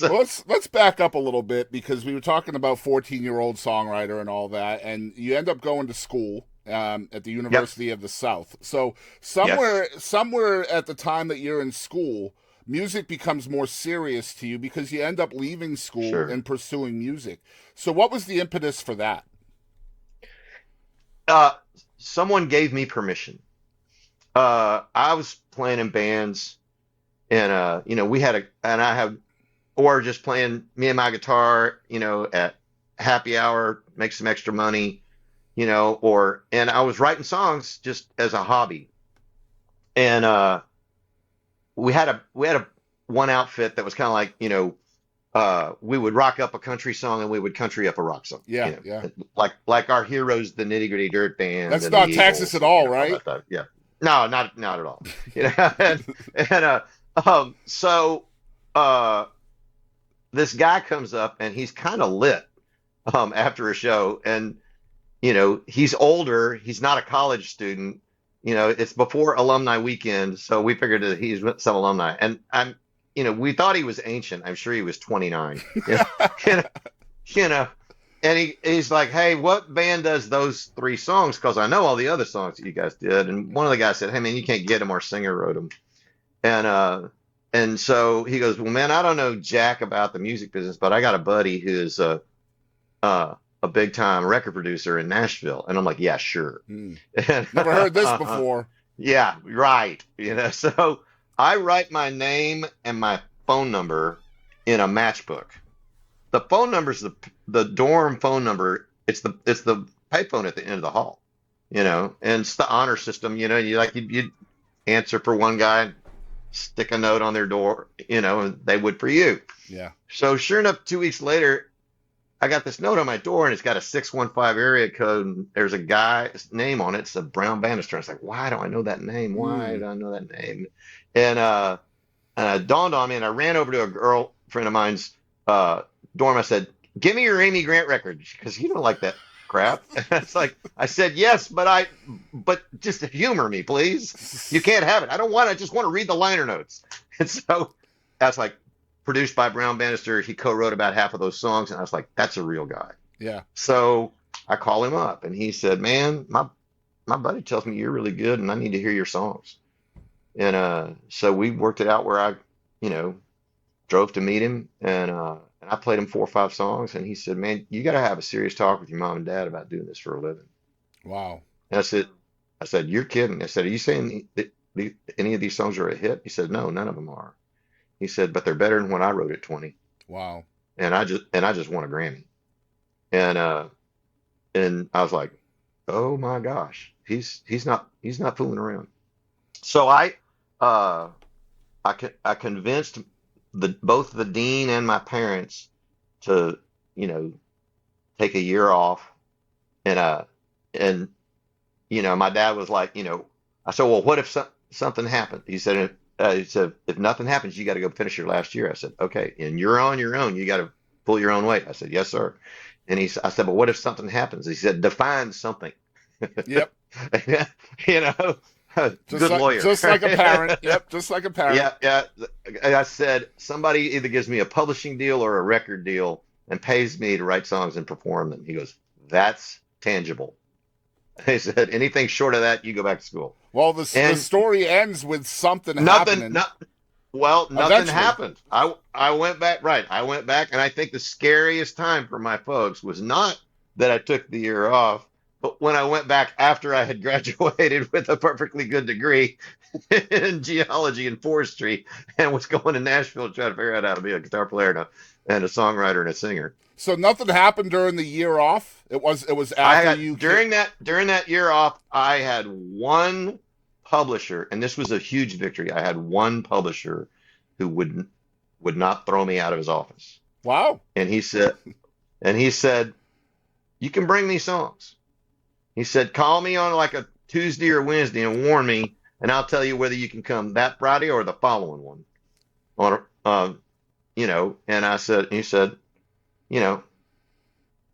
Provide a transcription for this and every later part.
Well, let's back up a little bit because we were talking about 14-year-old songwriter and all that, and you end up going to school at the Yep. University of the South. So Yes. somewhere at the time that you're in school, music becomes more serious to you because you end up leaving school Sure. and pursuing music. So what was the impetus for that? Uh, Someone gave me permission. I was playing in bands, and we had and I have, or just playing me and my guitar, at happy hour, make some extra money, and I was writing songs just as a hobby. And we had a one outfit that was kind of like, we would rock up a country song and we would country up a rock song, Yeah, yeah. like our heroes, the Nitty Gritty Dirt Band That's and the not Texas Eagles, at and all, all that right? stuff. Yeah, no, not at all. And so uh, this guy comes up and he's kind of lit after a show, and he's older. He's not a college student. It's before alumni weekend, so we figured that he's with some alumni. And we thought he was ancient. I'm sure he was 29. You know, you know, and he's like, "Hey, what band does those three songs? Because I know all the other songs that you guys did." And one of the guys said, "Hey, man, you can't get them. Our singer wrote them." And so he goes, "Well, man, I don't know jack about the music business, but I got a buddy who's a big time record producer in Nashville." And I'm like, "Yeah, sure." Hmm. And, Never heard this before. yeah, right. So I write my name and my phone number in a matchbook. The phone number is the dorm phone number. It's the payphone at the end of the hall, and it's the honor system. You answer for one guy, stick a note on their door, and they would for you. Yeah. So sure enough, 2 weeks later, I got this note on my door and it's got a 615 area code and there's a guy's name on it. It's a Brown Bannister. I was like, why do I know that name? Why Hmm. do I know that name? And it dawned on me and I ran over to a girlfriend of mine's uh, dorm. I said, give me your Amy Grant record because you don't like that crap. And it's like, I said, yes, but just humor me, please. You can't have it. I don't want it. I just want to read the liner notes. And so that's like, produced by Brown Bannister. He co-wrote about half of those songs, and I was like, "That's a real guy." Yeah. So I call him up, and he said, "Man, my buddy tells me you're really good, and I need to hear your songs." And so we worked it out where I, you know, drove to meet him, and I played him 4 or 5 songs, and he said, "Man, you got to have a serious talk with your mom and dad about doing this for a living." Wow. And I said, "You're kidding." I said, "Are you saying any of these songs are a hit?" He said, "No, none of them are." He said, "But they're better than when I wrote at 20." Wow. And I just won a Grammy. And and I was like, "Oh my gosh, he's not fooling around." So uh I convinced both the dean and my parents to, you know, take a year off. And my dad was like, I said, "Well, what if something happened?" He said, "If nothing happens, you got to go finish your last year." I said, "Okay, and you're on your own. You got to pull your own weight." I said, "Yes, sir." I said, "But what if something happens?" He said, "Define something." Yep. You know, Just good like lawyer. just like a parent. Yep. Just like a parent. Yeah, yeah. And I said, somebody either gives me a publishing deal or a record deal and pays me to write songs and perform them. He goes, "That's tangible." He said, "Anything short of that, you go back to school." Well, the And story ends with something nothing, happening not well, nothing eventually. happened. I went back, right. I went back, and I think the scariest time for my folks was not that I took the year off, but when I went back after I had graduated with a perfectly good degree in geology and forestry and was going to Nashville to try to figure out how to be a guitar player and a songwriter and a singer. So nothing happened during the year off. It was I after had you during that year off, I had one publisher, and this was a huge victory. I had one publisher who would not throw me out of his office. Wow. And he said, "You can bring me songs." He said, "Call me on like a Tuesday or Wednesday and warn me, and I'll tell you whether you can come that Friday or the following one." On and he said, you know,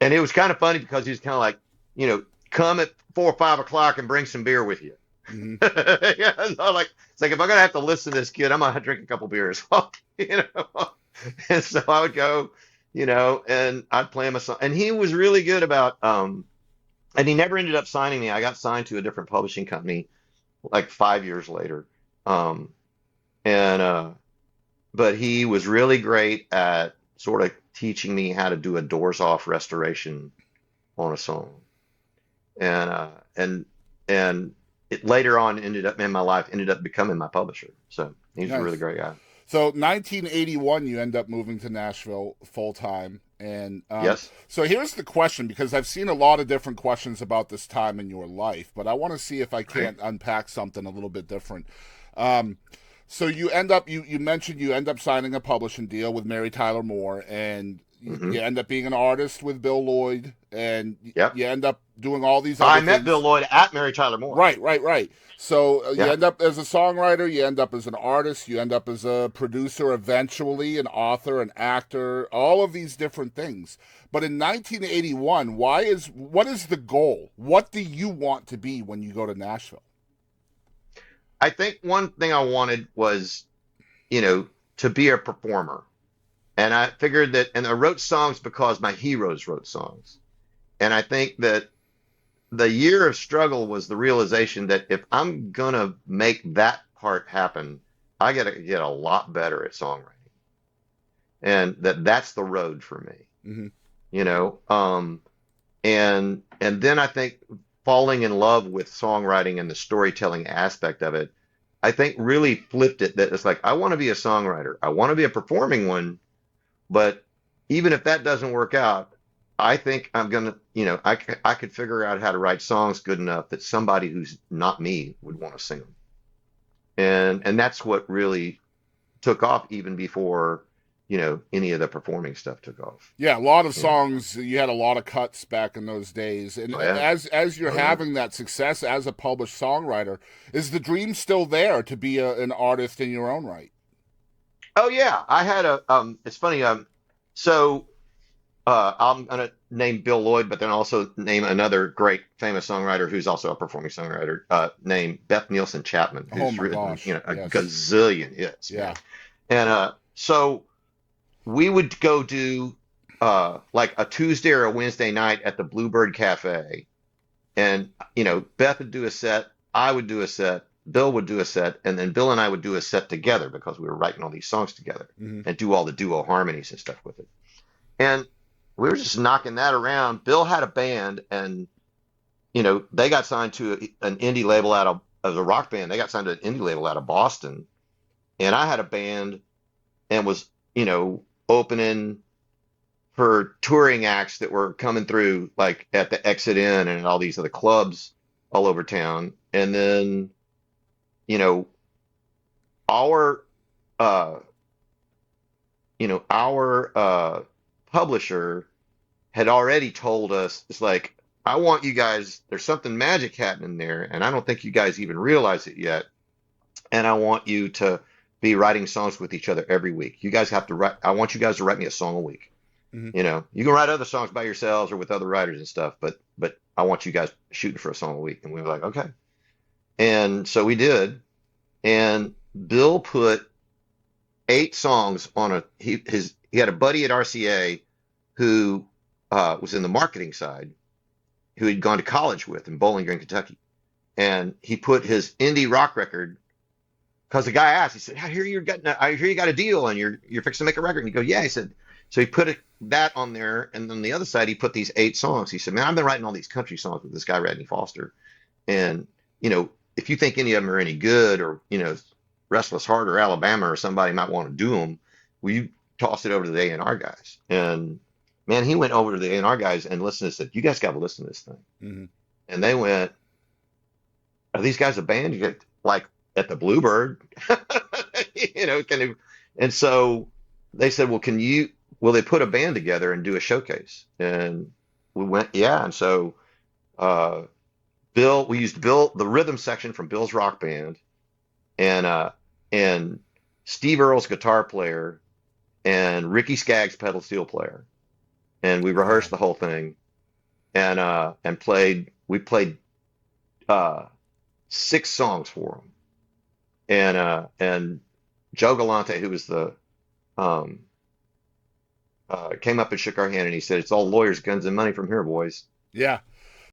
and it was kind of funny because he was kind of like, come at 4 or 5 o'clock and bring some beer with you. Hmm. Yeah, so it's like if I'm gonna have to listen to this kid, I'm gonna have to drink a couple beers. you know. And so I would go, and I'd play him a song. And he was really good about, and he never ended up signing me. I got signed to a different publishing company like 5 years later. Um, and but he was really great at sort of teaching me how to do a doors off restoration on a song. And and it later on ended up in my life, ended up becoming my publisher. So he's a really Nice. great guy. So 1981, you end up moving to Nashville full time, and Yes. so here's the question, because I've seen a lot of different questions about this time in your life, but I want to see if I Right. can't unpack something a little bit different. Um, so you end up you mentioned you end up signing a publishing deal with Mary Tyler Moore, and Hmm. you end up being an artist with Bill Lloyd, and Yep. you end up doing all these I other met Bill things. Lloyd at Mary Tyler Moore. Right, right, right. So you Yeah. end up as a songwriter, you end up as an artist, you end up as a producer, eventually an author, an actor, all of these different things. But in 1981, what is the goal? What do you want to be when you go to Nashville? I think one thing I wanted was, you know, to be a performer. And I figured that, and I wrote songs because my heroes wrote songs. And I think that the year of struggle was the realization that if I'm gonna make that part happen, I gotta get a lot better at songwriting. And that's the road for me, Hmm. you know. And then I think falling in love with songwriting and the storytelling aspect of it, I think really flipped it that it's like I want to be a songwriter. I want to be a performing one, but even if that doesn't work out, I think I'm gonna, I could figure out how to write songs good enough that somebody who's not me would want to sing them. And that's what really took off even before, any of the performing stuff took off. Yeah, a lot of You know. songs. You had a lot of cuts back in those days, and Oh yeah. as you're Oh yeah. having that success as a published songwriter, is the dream still there to be an artist in your own right? Oh yeah. I had a it's funny, so I'm gonna name Bill Lloyd, but then also name another great famous songwriter who's also a performing songwriter, named Beth Nielsen Chapman, Oh who's my written, gosh, a yes, gazillion hits, man. yeah. And so we would go do like a Tuesday or a Wednesday night at the Bluebird Cafe, and Beth would do a set, I would do a set, Bill would do a set, and then Bill and I would do a set together because we were writing all these songs together Hmm. and do all the duo harmonies and stuff with it. And we were just knocking that around. Bill had a band, and they got signed to an indie label out of a rock band. They got signed to an indie label out of Boston, and I had a band and was opening for touring acts that were coming through like at the Exit Inn and all these other clubs all over town. And then you know our uh our publisher had already told us, it's like, I want you guys, there's something magic happening there, and I don't think you guys even realize it yet. And I want you to be writing songs with each other every week. You guys have to write, I want you guys to write me a song a week. Hmm. You can write other songs by yourselves or with other writers and stuff, but I want you guys shooting for a song a week. And we were like, okay. And so we did. And Bill put 8 songs on he had a buddy at RCA who was in the marketing side, who he'd gone to college with in Bowling Green, Kentucky. And he put his indie rock record, because the guy asked, he said, I hear you got a deal and you're fixing to make a record. And he go, yeah. He said, so he put that on there, and then the other side he put these 8 songs. He said, man, I've been writing all these country songs with this guy Radney Foster, and if you think any of them are any good, or Restless Heart or Alabama or somebody might want to do them, will you toss it over to the A&R guys? And man, he went over to the A&R guys and listened and said, you guys got to listen to this thing. Hmm. And they went, are these guys a band? You get like at the Bluebird, can you? And so they said, well, will they put a band together and do a showcase? And we went, yeah. And so uh, we used the rhythm section from Bill's rock band, and and Steve Earle's guitar player, and Ricky Skaggs pedal steel player, and we Wow. rehearsed the whole thing, and we played uh, 6 songs for him, and Joe Galante, who was the um, came up and shook our hand, and he said, "It's all lawyers, guns, and money from here, boys." Yeah.